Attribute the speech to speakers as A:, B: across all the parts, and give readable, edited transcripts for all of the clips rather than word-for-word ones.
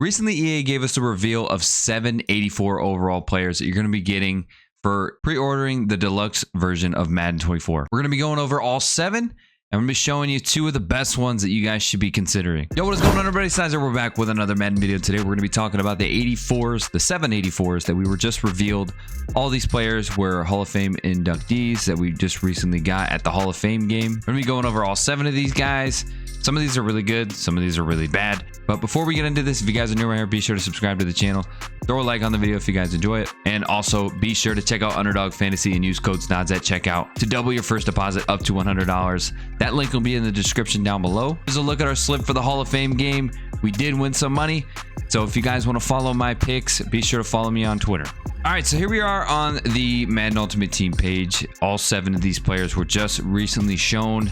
A: Recently, EA gave us a reveal of 784 overall players that you're going to be getting for pre-ordering the deluxe version of Madden 24. We're going to be going over all 7, and I'm going to be showing you 2 of the best ones that you guys should be considering. Yo, what is going on, everybody? Sizer, we're back with another Madden video. Today, we're going to be talking about the 84s, the 784s that we were just revealed. All these players were Hall of Fame inductees that we just recently got at the Hall of Fame game. We're going to be going over all 7 of these guys. Some of these are really good, some of these are really bad. But before we get into this, if you guys are new around here, be sure to subscribe to the channel. Throw a like on the video if you guys enjoy it. And also be sure to check out Underdog Fantasy and use code SNODS at checkout to double your first deposit up to $100. That link will be in the description down below. Here's a look at our slip for the Hall of Fame game. We did win some money. So if you guys want to follow my picks, be sure to follow me on Twitter. All right, so here we are on the Madden Ultimate Team page. All 7 of these players were just recently shown.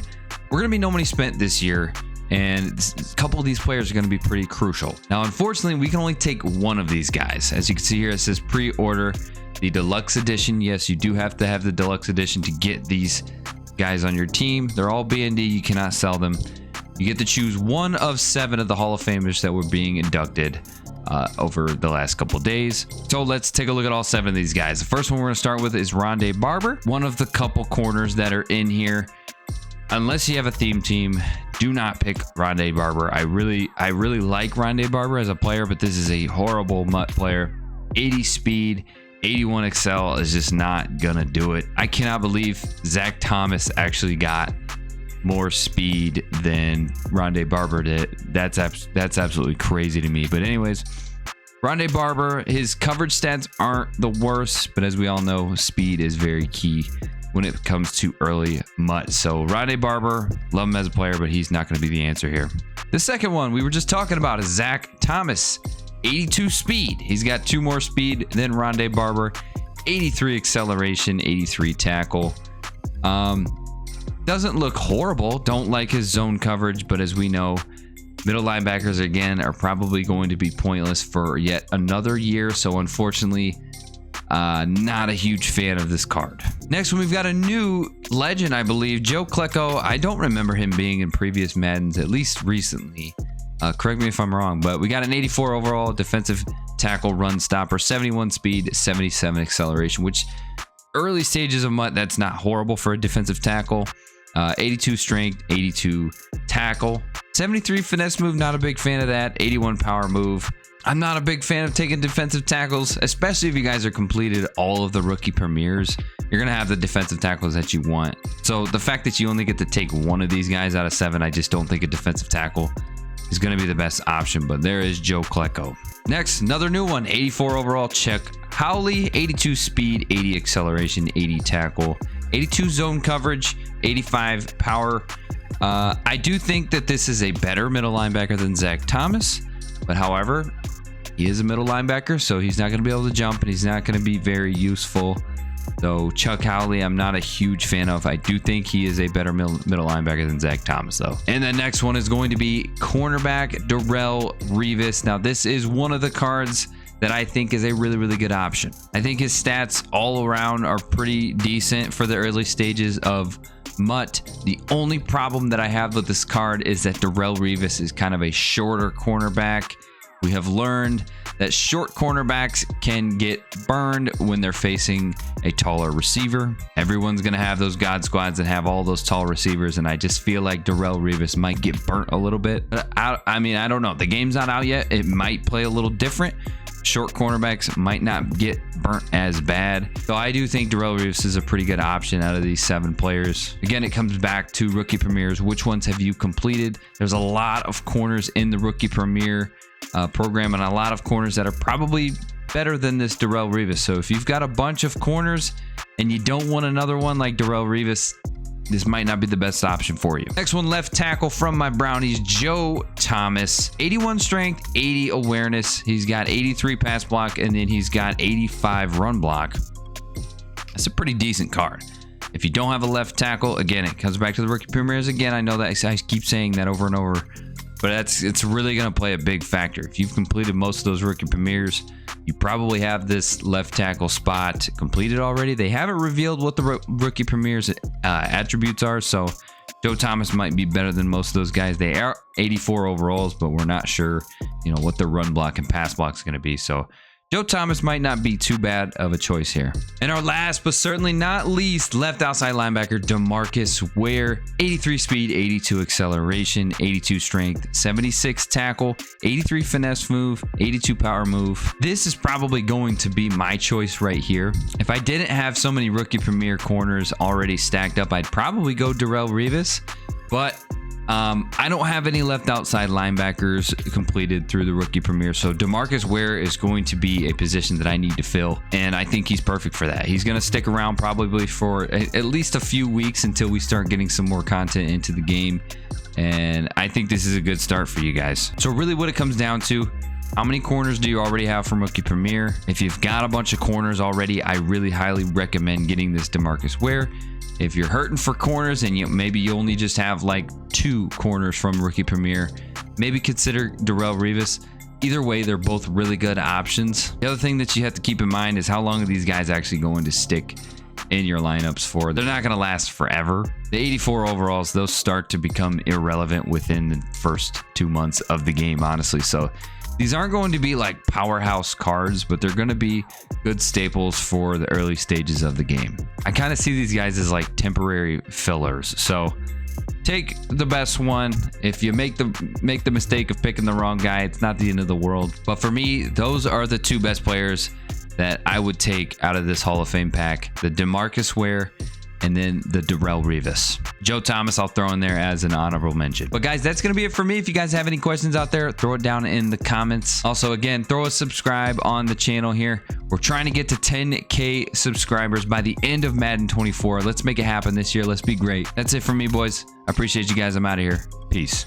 A: We're going to be no money spent this year, and a couple of these players are going to be pretty crucial. Now, unfortunately, we can only take one of these guys. As you can see here, it says pre-order the deluxe edition. Yes, you do have to have the deluxe edition to get these guys on your team. They're all B&D. You cannot sell them. You get to choose one of 7 of the Hall of Famers that were being inducted over the last couple days. So let's take a look at all 7 of these guys. The first one we're going to start with is Rondé Barber, one of the couple corners that are in here. Unless you have a theme team, do not pick Rondé Barber. I really like Rondé Barber as a player, but this is a horrible MUT player. 80 speed, 81 excel is just not gonna do it. I cannot believe Zach Thomas actually got more speed than Rondé Barber did. That's absolutely crazy to me. But anyways, Rondé Barber, his coverage stats aren't the worst, but as we all know, speed is very key when it comes to early MUT. So Rondé Barber, love him as a player, but he's not going to be the answer here. The second one we were just talking about is Zach Thomas, 82 speed. He's got 2 more speed than Rondé Barber, 83 acceleration, 83 tackle. Doesn't look horrible. Don't like his zone coverage, but as we know, middle linebackers again are probably going to be pointless for yet another year. So unfortunately, not a huge fan of this card. Next one, we've got a new legend, I believe, Joe Kleko. I don't remember him being in previous Maddens, at least recently. Correct me if I'm wrong, but we got an 84 overall defensive tackle, run stopper, 71 speed, 77 acceleration, which early stages of MUT, that's not horrible for a defensive tackle. 82 strength, 82 tackle, 73 finesse move, not a big fan of that. 81 power move. I'm not a big fan of taking defensive tackles, especially if you guys are completed all of the rookie premieres. You're going to have the defensive tackles that you want. So the fact that you only get to take one of these guys out of 7, I just don't think a defensive tackle is going to be the best option. But there is Joe Kleko. Next, another new one, 84 overall, check Howley, 82 speed, 80 acceleration, 80 tackle, 82 zone coverage, 85 power. I do think that this is a better middle linebacker than Zach Thomas, but however, he is a middle linebacker, so he's not going to be able to jump, and he's not going to be very useful. So Chuck Howley, I'm not a huge fan of. I do think he is a better middle linebacker than Zach Thomas, though. And the next one is going to be cornerback Darrell Rivas. Now, this is one of the cards that I think is a really good option. I think his stats all around are pretty decent for the early stages of MUT. The only problem that I have with this card is that Darrell Rivas is kind of a shorter cornerback. We have learned that short cornerbacks can get burned when they're facing a taller receiver. Everyone's going to have those God squads that have all those tall receivers, and I just feel like Darrell Rivas might get burnt a little bit. I mean, I don't know. The game's not out yet. It might play a little different. Short cornerbacks might not get burnt as bad. So I do think Darrell Rivas is a pretty good option out of these 7 players. Again, it comes back to rookie premieres. Which ones have you completed? There's a lot of corners in the rookie premiere program, and a lot of corners that are probably better than this Darrell Rivas. So if you've got a bunch of corners and you don't want another one like Darrell Rivas, this might not be the best option for you. Next one, left tackle from my Brownies, Joe Thomas. 81 strength, 80 awareness. He's got 83 pass block, and then he's got 85 run block. That's a pretty decent card. If you don't have a left tackle, again, it comes back to the rookie premieres. Again, I know that I keep saying that over and over, but it's really going to play a big factor. If you've completed most of those rookie premieres, you probably have this left tackle spot completed already. They haven't revealed what the rookie premieres attributes are, so Joe Thomas might be better than most of those guys. They are 84 overalls, but we're not sure, you know, what their run block and pass block is going to be. So Joe Thomas might not be too bad of a choice here. And our last, but certainly not least, left outside linebacker, DeMarcus Ware. 83 speed, 82 acceleration, 82 strength, 76 tackle, 83 finesse move, 82 power move. This is probably going to be my choice right here. If I didn't have so many rookie premier corners already stacked up, I'd probably go Darrell Rivas. But I don't have any left outside linebackers completed through the rookie premier, so DeMarcus Ware is going to be a position that I need to fill, and I think he's perfect for that. He's going to stick around probably for at least a few weeks until we start getting some more content into the game, and I think this is a good start for you guys. So really what it comes down to, how many corners do you already have from rookie premier? If you've got a bunch of corners already, I really highly recommend getting this DeMarcus Ware. If you're hurting for corners and maybe you only just have like 2 corners from rookie premier, maybe consider Darrell Rivas. Either way, they're both really good options. The other thing that you have to keep in mind is how long are these guys actually going to stick in your lineups for? They're not going to last forever. The 84 overalls, they'll start to become irrelevant within the first 2 months of the game, honestly. So these aren't going to be like powerhouse cards, but they're going to be good staples for the early stages of the game. I kind of see these guys as like temporary fillers. So take the best one. If you make the mistake of picking the wrong guy, it's not the end of the world. But for me, those are the 2 best players that I would take out of this Hall of Fame pack: the DeMarcus Ware and then the Darrell Rivas. Joe Thomas I'll throw in there as an honorable mention. But guys, that's going to be it for me. If you guys have any questions out there, throw it down in the comments. Also, again, throw a subscribe on the channel here. We're trying to get to 10K subscribers by the end of Madden 24. Let's make it happen this year. Let's be great. That's it for me, boys. I appreciate you guys. I'm out of here. Peace.